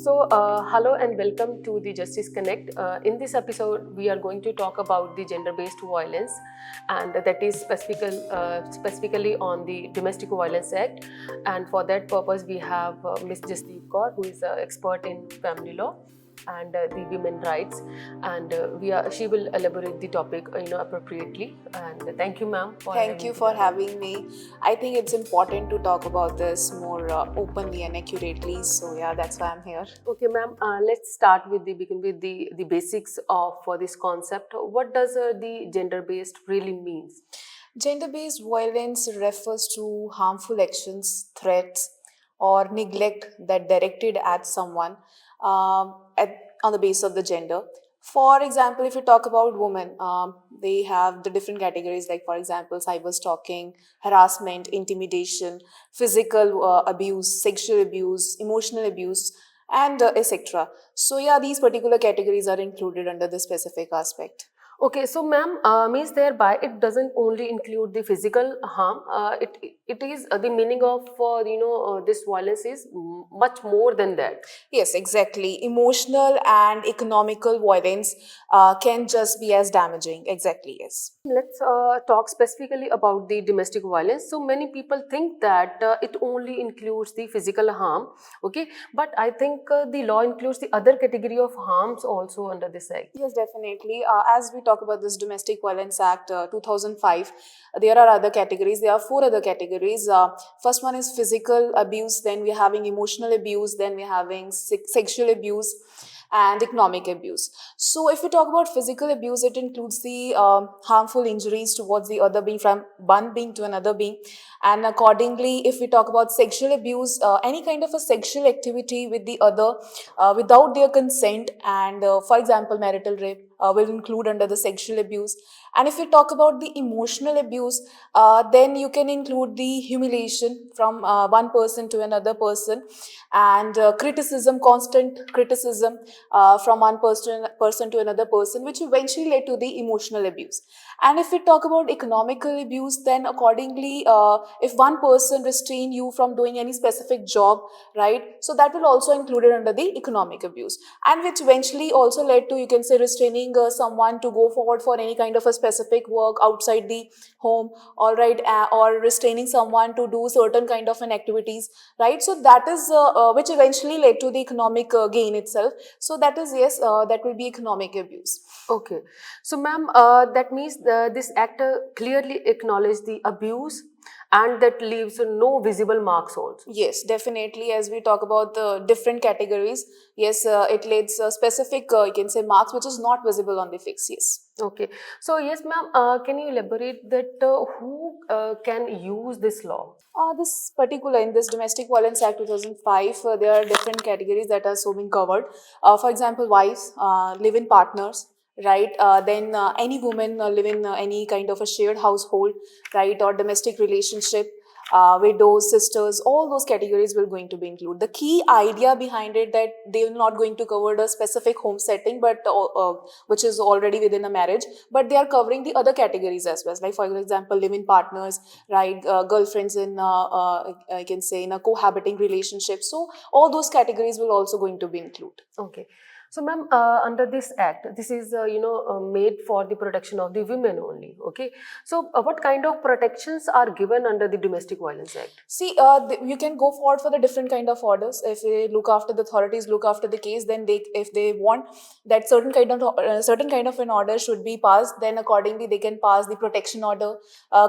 Hello and welcome to the Justice Connect. In this episode, we are going to talk about the gender-based violence, and that is specifically on the Domestic Violence Act. And for that purpose, we have Ms. Jasdeep Kaur, who is an expert in family law and the women rights, and she will elaborate the topic, appropriately. And thank you, ma'am, for Thank you for having me. I think it's important to talk about this more openly and accurately. So yeah, that's why I'm here. Okay, ma'am. Let's start with begin with the basics of this concept. What does the gender-based really means? Gender-based violence refers to harmful actions, threats, or neglect that directed at someone on the basis of the gender. For example, if you talk about women, they have the different categories like, for example, cyber stalking, harassment, intimidation, physical abuse, sexual abuse, emotional abuse, and etc. So yeah, these particular categories are included under the specific aspect. Okay, so ma'am, means thereby it doesn't only include the physical harm. It is the meaning of this violence is much more than that. Yes, exactly. Emotional and economical violence can just be as damaging. Exactly, yes. Let's talk specifically about the domestic violence. So many people think that it only includes the physical harm, okay? But I think the law includes the other category of harms also under this act. Yes, definitely. As we talk about this Domestic Violence Act 2005, there are other categories. There are four other categories. First one is physical abuse, then we're having emotional abuse, then we're having sexual abuse, and economic abuse. So, if we talk about physical abuse, it includes the harmful injuries towards the other being, from one being to another being. And accordingly, if we talk about sexual abuse, any kind of a sexual activity with the other without their consent, and for example, marital rape will include under the sexual abuse. And if we talk about the emotional abuse, then you can include the humiliation from one person to another person, and criticism, constant criticism from one person to another person, which eventually led to the emotional abuse. And if we talk about economical abuse, then accordingly, if one person restrain you from doing any specific job, right, so that will also included under the economic abuse, and which eventually also led to, you can say, restraining someone to go forward for any kind of a specific work outside the home, all right, or restraining someone to do certain kind of an activities, right. So that is which eventually led to the economic gain itself. So that is, yes, that will be economic abuse. Okay, so ma'am, that means this act clearly acknowledges the abuse and that leaves no visible marks also. Yes, definitely. As we talk about the different categories, yes, it lays specific, you can say, marks which is not visible on the face. Yes. Okay, so yes, ma'am, can you elaborate that who can use this law? This particular, in this Domestic Violence Act 2005, there are different categories that are so being covered. For example, wives, live-in partners, right? Then any woman live in any kind of a shared household, right? Or domestic relationship, widows, sisters, all those categories will going to be included. The key idea behind it that they will not going to cover the specific home setting, but which is already within a marriage, but they are covering the other categories as well. Like, for example, live-in partners, right? Girlfriends in, I can say, in a cohabiting relationship. So all those categories will also going to be included. Okay. So, ma'am, under this act, this is made for the protection of the women only. Okay. So, what kind of protections are given under the Domestic Violence Act? See, you can go forward for the different kind of orders. If they look after the authorities, look after the case, then they, if they want that certain kind of an order should be passed, then accordingly they can pass the protection order,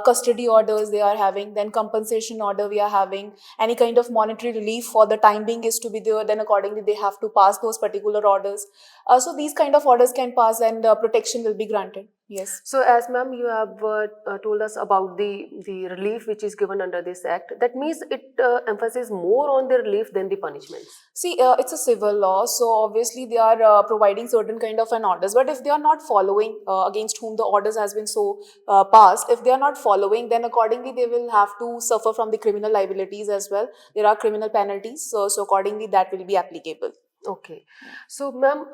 custody orders they are having, then compensation order we are having, any kind of monetary relief for the time being is to be there. Then accordingly they have to pass those particular orders. So these kind of orders can pass, and protection will be granted. Yes. So, as ma'am, you have told us about the relief which is given under this act. That means it emphasizes more on the relief than the punishments. See, it's a civil law, so obviously they are providing certain kind of an orders. But if they are not following, against whom the orders has been so passed, if they are not following, then accordingly they will have to suffer from the criminal liabilities as well. There are criminal penalties, so accordingly that will be applicable. Okay. So, ma'am,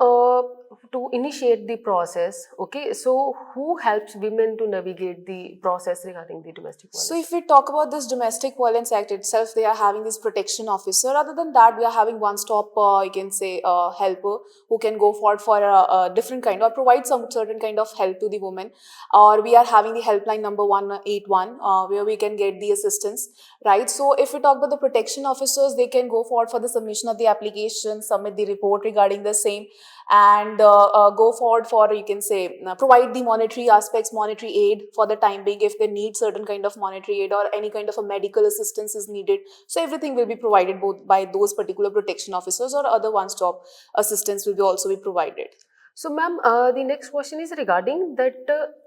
to initiate the process, okay, so who helps women to navigate the process regarding the domestic So, violence? if we talk about this Domestic Violence Act itself, they are having this protection officer. Other than that, we are having one-stop, you can say, helper who can go forward for a different kind or provide some certain kind of help to the woman. Or we are having the helpline number 181, where we can get the assistance, right? So, if we talk about the protection officers, they can go forward for the submission of the application, submit the report regarding the same, and go forward for, you can say, provide the monetary aspects, monetary aid for the time being if they need certain kind of monetary aid or any kind of a medical assistance is needed. So everything will be provided both by those particular protection officers, or other one stop assistance will be also be provided. So, ma'am, the next question is regarding that.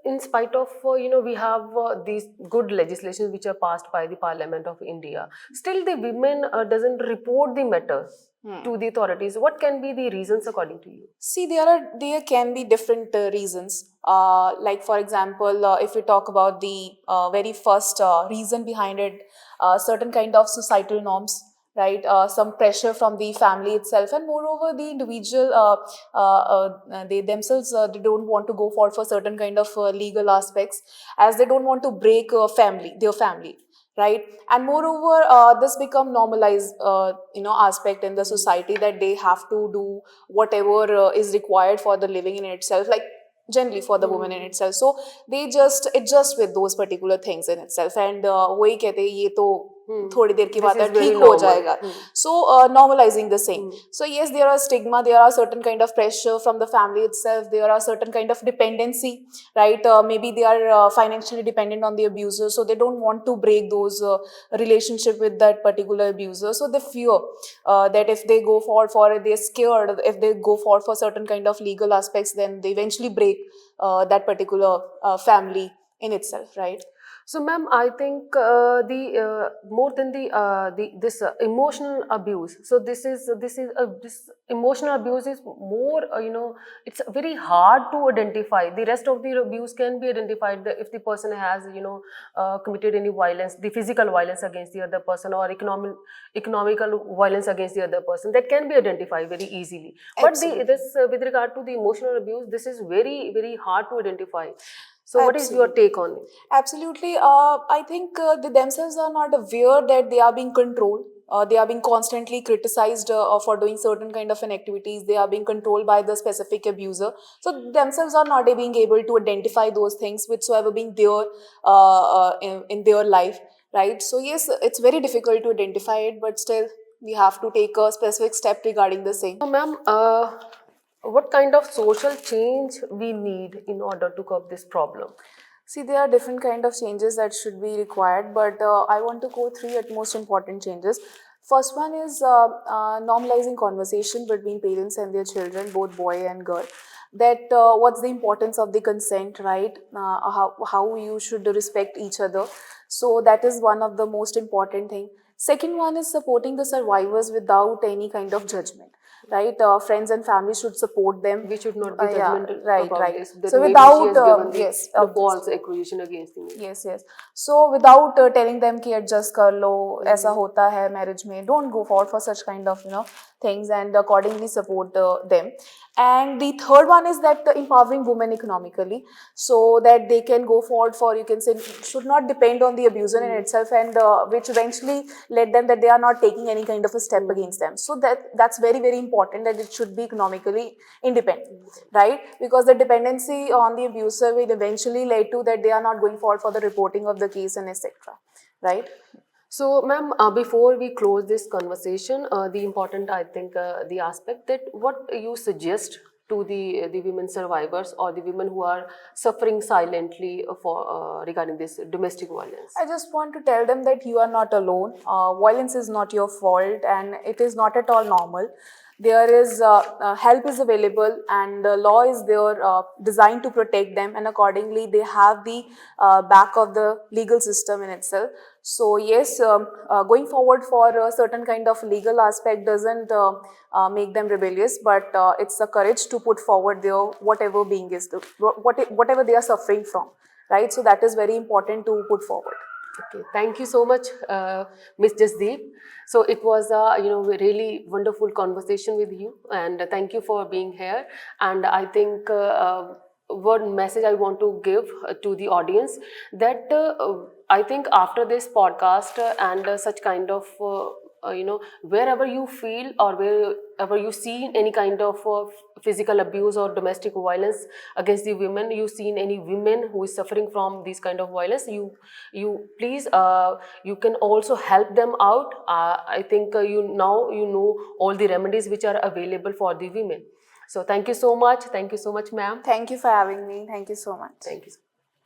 In spite of we have these good legislations which are passed by the Parliament of India, still the women doesn't report the matter to the authorities. What can be the reasons according to you? See, there can be different reasons. Like for example, if we talk about the very first reason behind it, certain kind of societal norms, right? Some pressure from the family itself, and moreover, the individual they themselves they don't want to go for certain kind of legal aspects, as they don't want to break their family, right? And moreover, this become normalized aspect in the society, that they have to do whatever is required for the living in itself, like generally for the woman in itself. So they just adjust with those particular things in itself, and वही कहते हैं ये तो थोड़ी देर की This बात है, is very ठीक हो normal. जाएगा. So normalizing the same. So yes, there are stigma, there are certain kind of pressure from the family itself, there are certain kind of dependency, right? Maybe they are financially dependent on the abuser, so they don't want to break those relationship with that particular abuser. So they fear that if they go forward for it, they're scared if they go forward for certain kind of legal aspects, then they eventually break that particular family in itself, right? So, ma'am, I think the more than the this emotional abuse. So this emotional abuse is more it's very hard to identify. The rest of the abuse can be identified if the person has committed any violence, the physical violence against the other person, or economical violence against the other person, that can be identified very easily. But Absolutely. this with regard to the emotional abuse, this is very hard to identify. So, what is your Absolutely. take on it? Absolutely. I think they themselves are not aware that they are being controlled. They are being constantly criticized for doing certain kind of an activities. They are being controlled by the specific abuser. So themselves are not being able to identify those things whichsoever being there in their life, right? So yes, it's very difficult to identify it, but still we have to take a specific step regarding the same. So, ma'am, what kind of social change we need in order to curb this problem? See, there are different kind of changes that should be required, but I want to go three at most important changes. First one is normalizing conversation between parents and their children, both boy and girl. That what's the importance of the consent, right? How you should respect each other. So that is one of the most important thing. Second one is supporting the survivors without any kind of judgment, right? Friends and family should support them. We should not be Yeah, judgmental right, about right. this. That So maybe she without has given the yes, false accusation against me. yes, yes. So without telling them कि adjust कर लो, ऐसा होता है marriage में, don't go forward for such kind of things, and accordingly support them. And the third one is that empowering women economically, so that they can go forward for, you can say, should not depend on the abuser in itself, and which eventually led them that they are not taking any kind of a step against them. So that's very important, that it should be economically independent, right? Because the dependency on the abuser will eventually lead to that they are not going forward for the reporting of the case and etc. Right? So, ma'am, before we close this conversation, the important, I think, the aspect that what you suggest to the women survivors or the women who are suffering silently for regarding this domestic violence. I just want to tell them that you are not alone. Violence is not your fault, and it is not at all normal. There is help is available, and the law is there designed to protect them, and accordingly they have the back of the legal system in itself. So yes, going forward for a certain kind of legal aspect doesn't make them rebellious, but it's the courage to put forward their whatever being is whatever they are suffering from, right? So that is very important to put forward. Okay, thank you so much, Miss Jasdeep. So it was a really wonderful conversation with you, and thank you for being here. And I think one message I want to give to the audience, that I think after this podcast and such kind of wherever you feel or wherever you see any kind of physical abuse or domestic violence against the women, you seen any women who is suffering from this kind of violence, you please you can also help them out. I think you know all the remedies which are available for the women. So thank you so much, ma'am. Thank you for having me. Thank you so much. Thank you.